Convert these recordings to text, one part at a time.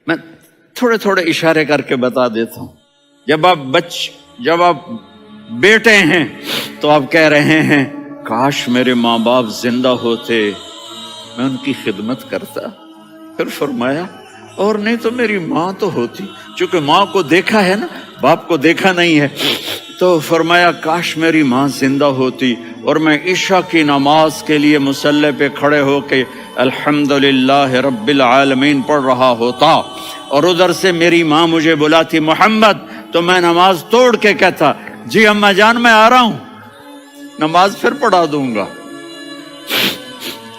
میں تھوڑے تھوڑے اشارے کر کے بتا دیتا ہوں. جب آپ بیٹے ہیں تو آپ کہہ رہے ہیں کاش میرے ماں باپ زندہ ہوتے، میں ان کی خدمت کرتا. پھر فرمایا اور نہیں تو میری ماں تو ہوتی. چونکہ ماں کو دیکھا ہے نا، باپ کو دیکھا نہیں ہے، تو فرمایا کاش میری ماں زندہ ہوتی اور میں عشاء کی نماز کے لیے مصلی پہ کھڑے ہو کے الحمدللہ رب العالمین پڑھ رہا ہوتا، اور ادھر سے میری ماں مجھے بلاتی محمد، تو میں نماز توڑ کے کہتا جی اماں جان میں آ رہا ہوں، نماز پھر پڑھا دوں گا.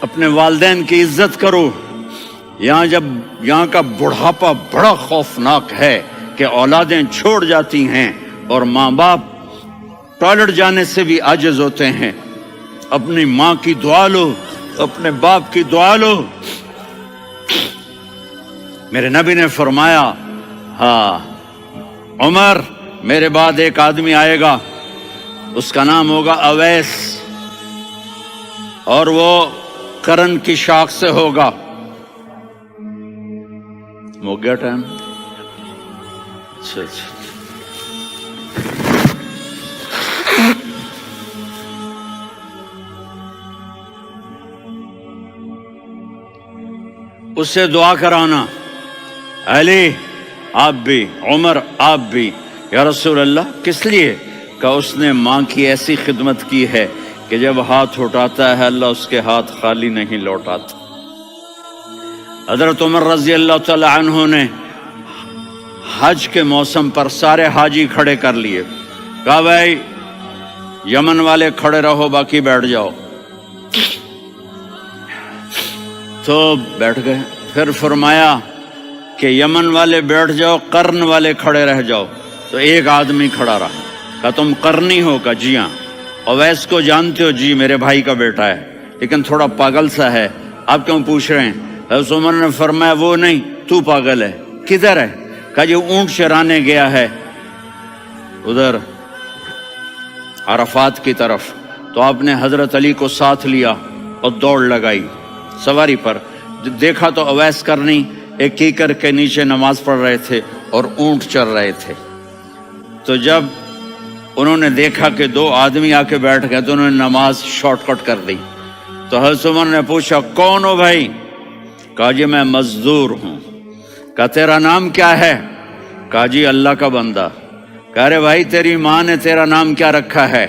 اپنے والدین کی عزت کرو. یہاں کا بڑھاپا بڑا خوفناک ہے کہ اولادیں چھوڑ جاتی ہیں اور ماں باپ ٹوائلٹ جانے سے بھی عاجز ہوتے ہیں. اپنی ماں کی دعا لو، اپنے باپ کی دعا لو. میرے نبی نے فرمایا ہاں عمر میرے بعد ایک آدمی آئے گا، اس کا نام ہوگا اویس، اور وہ کرن کی شاخ سے ہوگا. ہو گیا ٹائم؟ اچھا. اس سے دعا کرانا، علی آپ بھی، عمر آپ بھی. یا رسول اللہ کس لیے؟ کہ اس نے ماں کی ایسی خدمت کی ہے کہ جب ہاتھ اٹھاتا ہے اللہ اس کے ہاتھ خالی نہیں لوٹاتا. حضرت عمر رضی اللہ تعالی عنہ نے حج کے موسم پر سارے حاجی کھڑے کر لیے، کہا بھائی یمن والے کھڑے رہو باقی بیٹھ جاؤ. تو بیٹھ گئے. پھر فرمایا کہ یمن والے بیٹھ جاؤ، قرن والے کھڑے رہ جاؤ. تو ایک آدمی کھڑا رہا. کہا تم قرنی ہو؟ کہا جی ہاں. اویس کو جانتے ہو؟ جی میرے بھائی کا بیٹا ہے لیکن تھوڑا پاگل سا ہے، آپ کیوں پوچھ رہے ہیں؟ حضرت عمر نے فرمایا وہ نہیں، تو پاگل ہے. کدھر ہے؟ کہا جی اونٹ چرانے گیا ہے ادھر عرفات کی طرف. تو آپ نے حضرت علی کو ساتھ لیا اور دوڑ لگائی سواری پر. دیکھا تو اویس کرنی ایک کیکر کے نیچے نماز پڑھ رہے تھے اور اونٹ چر رہے تھے. تو جب انہوں نے دیکھا کہ دو آدمی آ کے بیٹھ گئے تو انہوں نے نماز شارٹ کٹ کر دی. تو حضرت عمر نے پوچھا کون ہو بھائی؟ کہا جی میں مزدور ہوں. کہا تیرا نام کیا ہے؟ کہا جی اللہ کا بندہ. کہا ارے بھائی تیری ماں نے تیرا نام کیا رکھا ہے؟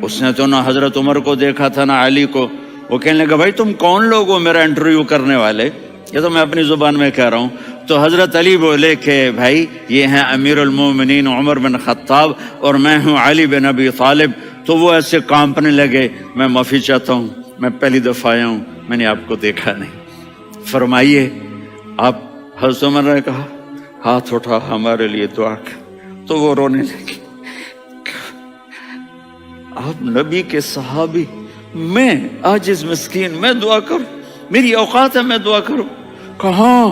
اس نے تو نہ حضرت عمر کو دیکھا تھا نہ علی کو. وہ کہنے لگا بھائی تم کون لوگ ہو میرا انٹرویو کرنے والے؟ یہ تو میں اپنی زبان میں کہہ رہا ہوں. تو حضرت علی بولے کہ بھائی یہ ہیں امیر المومنین عمر بن خطاب اور میں ہوں علی بن ابی طالب. تو وہ ایسے کانپنے لگے. میں معافی چاہتا ہوں، میں پہلی دفعہ آیا ہوں، میں نے آپ کو دیکھا نہیں. فرمائیے آپ. حضرت عمر نے کہا ہاتھ اٹھا ہمارے لیے دعا کر. تو وہ رونے لگے. آپ نبی کے صحابی، میں عاجز مسکین، میں دعا کروں؟ میری اوقات ہے میں دعا کروں؟ کہاں؟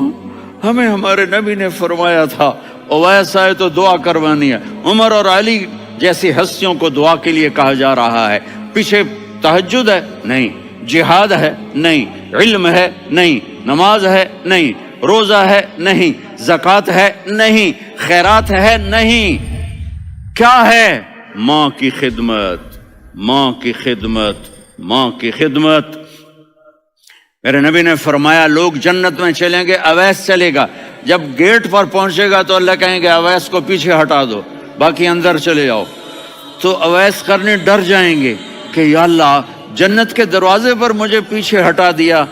ہمیں ہمارے نبی نے فرمایا تھا اویس آئے تو دعا کروانی ہے. عمر اور علی جیسی ہستیوں کو دعا کے لیے کہا جا رہا ہے. پیچھے تہجد ہے؟ نہیں. جہاد ہے؟ نہیں. علم ہے؟ نہیں. نماز ہے؟ نہیں. روزہ ہے؟ نہیں. زکوٰۃ ہے؟ نہیں. خیرات ہے؟ نہیں. کیا ہے؟ ماں کی خدمت، ماں کی خدمت، ماں کی خدمت. میرے نبی نے فرمایا لوگ جنت میں چلیں گے، اویس چلے گا. جب گیٹ پر پہنچے گا تو اللہ کہیں گے اویس کو پیچھے ہٹا دو، باقی اندر چلے جاؤ. تو اویس کرنے ڈر جائیں گے کہ یا اللہ جنت کے دروازے پر مجھے پیچھے ہٹا دیا.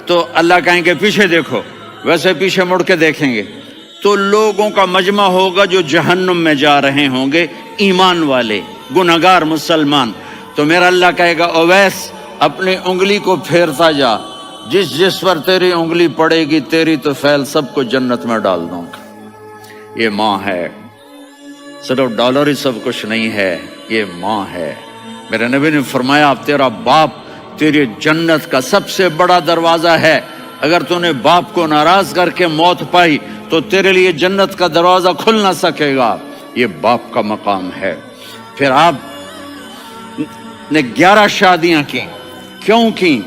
تو اللہ کہیں گے پیچھے دیکھو، ویسے پیچھے مڑ کے دیکھیں گے تو لوگوں کا مجمع ہوگا جو جہنم میں جا رہے ہوں گے، ایمان والے، گنہگار مسلمان. تو میرا اللہ کہے گا اویس اپنی انگلی کو پھیرتا جا، جس پر تیری انگلی پڑے گی تیری تو فیل سب کو جنت میں ڈال دوں گا. یہ ماں ہے، صرف ڈالر ہی سب کچھ نہیں ہے، یہ ماں ہے. میرے نبی نے فرمایا اب تیرا باپ تیری جنت کا سب سے بڑا دروازہ ہے. اگر تو نے باپ کو ناراض کر کے موت پائی تو تیرے لیے جنت کا دروازہ کھل نہ سکے گا. یہ باپ کا مقام ہے. پھر آپ نے 11 شادیاں کی. کیوں کی؟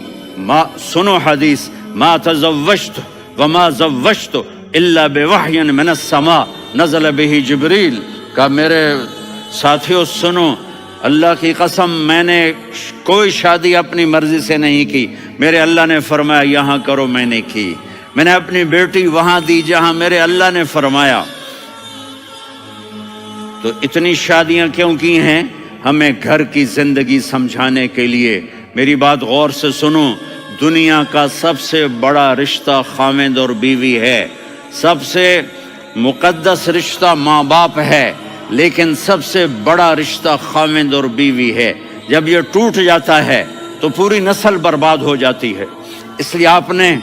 سنو حدیث، ما تزوجت وما زوجت الا بوحی من السماء نزل به جبریل. کہا میرے ساتھیوں سنو، اللہ کی قسم میں نے کوئی شادی اپنی مرضی سے نہیں کی. میرے اللہ نے فرمایا یہاں کرو، میں نے کی. میں نے اپنی بیٹی وہاں دی جہاں میرے اللہ نے فرمایا. تو اتنی شادیاں کیوں کی ہیں؟ ہمیں گھر کی زندگی سمجھانے کے لیے. میری بات غور سے سنو، دنیا کا سب سے بڑا رشتہ خاوند اور بیوی ہے. سب سے مقدس رشتہ ماں باپ ہے، لیکن سب سے بڑا رشتہ خاوند اور بیوی ہے. جب یہ ٹوٹ جاتا ہے تو پوری نسل برباد ہو جاتی ہے. اس لیے آپ نے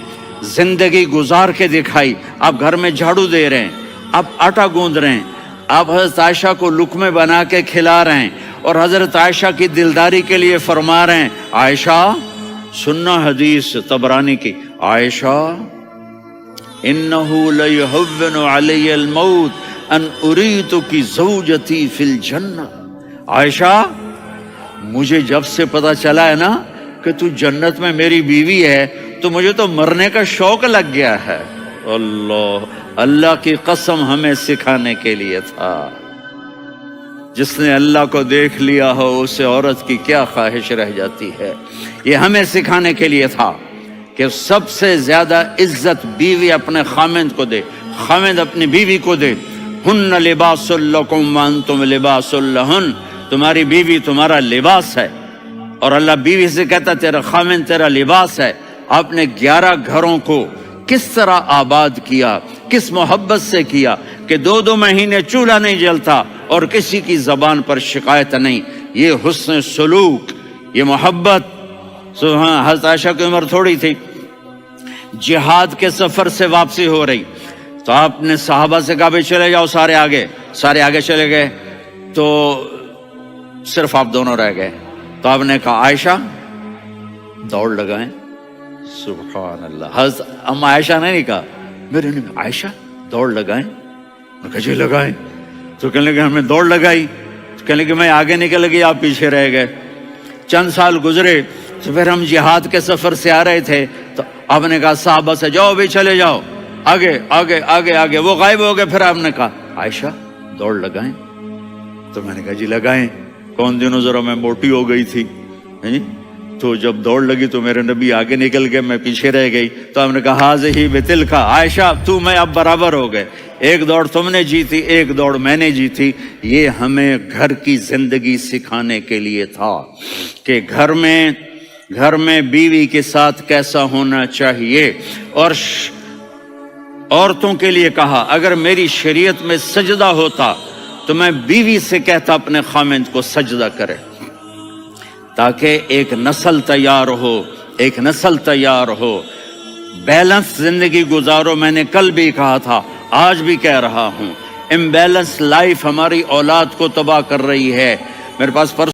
زندگی گزار کے دکھائی. آپ گھر میں جھاڑو دے رہے ہیں، آپ آٹا گوندھ رہے ہیں، آپ حضرت عائشہ کو لقمے بنا کے کھلا رہے ہیں، اور حضرت عائشہ کی دلداری کے لیے فرما رہے ہیں عائشہ سننا حدیث طبرانی کی، عائشہ انہو لیہون علی الموت ان اریتکی زوجتی فی الجنہ. عائشہ مجھے جب سے پتا چلا ہے نا کہ تو جنت میں میری بیوی ہے تو مجھے تو مرنے کا شوق لگ گیا ہے. اللہ کی قسم ہمیں سکھانے کے لیے تھا. جس نے اللہ کو دیکھ لیا ہو اسے عورت کی کیا خواہش رہ جاتی ہے. یہ ہمیں سکھانے کے لیے تھا کہ سب سے زیادہ عزت بیوی اپنے خاوند کو دے، خاوند اپنی بیوی کو دے. ہن لباس لکم وانتم لباس لہن، تمہاری بیوی تمہارا لباس ہے. اور اللہ بیوی سے کہتا تیرا خاوند تیرا لباس ہے. آپ نے 11 گھروں کو کس طرح آباد کیا، کس محبت سے کیا کہ 2 مہینے چولہا نہیں جلتا اور کسی کی زبان پر شکایت نہیں. یہ حسن سلوک، یہ محبت. حضرت عائشہ کی عمر تھوڑی تھی، جہاد کے سفر سے واپسی ہو رہی تو آپ نے صحابہ سے کہا بھی چلے جاؤ سارے آگے چلے گئے تو صرف آپ دونوں رہ گئے. تو آپ نے کہا عائشہ دوڑ لگائیں. سبحان اللہ. حضرت اما عائشہ نے نہیں کہا، میرے نے عائشہ دوڑ لگائیں. میں کہا جی لگائیں. تو کہنے لگے ہمیں دوڑ لگائی. تو کہنے لگے میں آگے نکل گئی، آپ پیچھے رہ گئے. چند سال گزرے تو پھر ہم جہاد کے سفر سے آ رہے تھے تو آپ نے کہا صحابہ سے جاؤ بھی چلے جاؤ آگے آگے آگے آگے. وہ غائب ہو گئے. پھر آپ نے کہا عائشہ دوڑ لگائیں. تو میں نے کہا جی لگائیں. کون دنوں ذرا میں موٹی ہو گئی تھی، تو جب دوڑ لگی تو میرے نبی آگے نکل گئے، میں پیچھے رہ گئی. تو ہم نے کہا ہاذہ بتلک، عائشہ تو میں اب برابر ہو گئے. ایک دوڑ تم نے جیتی، ایک دوڑ میں نے جیتی. یہ ہمیں گھر کی زندگی سکھانے کے لیے تھا کہ گھر میں بیوی کے ساتھ کیسا ہونا چاہیے. اور عورتوں کے لیے کہا اگر میری شریعت میں سجدہ ہوتا تو میں بیوی سے کہتا اپنے خاوند کو سجدہ کرے، تاکہ ایک نسل تیار ہو. بیلنس زندگی گزارو. میں نے کل بھی کہا تھا، آج بھی کہہ رہا ہوں، امبیلنس لائف ہماری اولاد کو تباہ کر رہی ہے. میرے پاس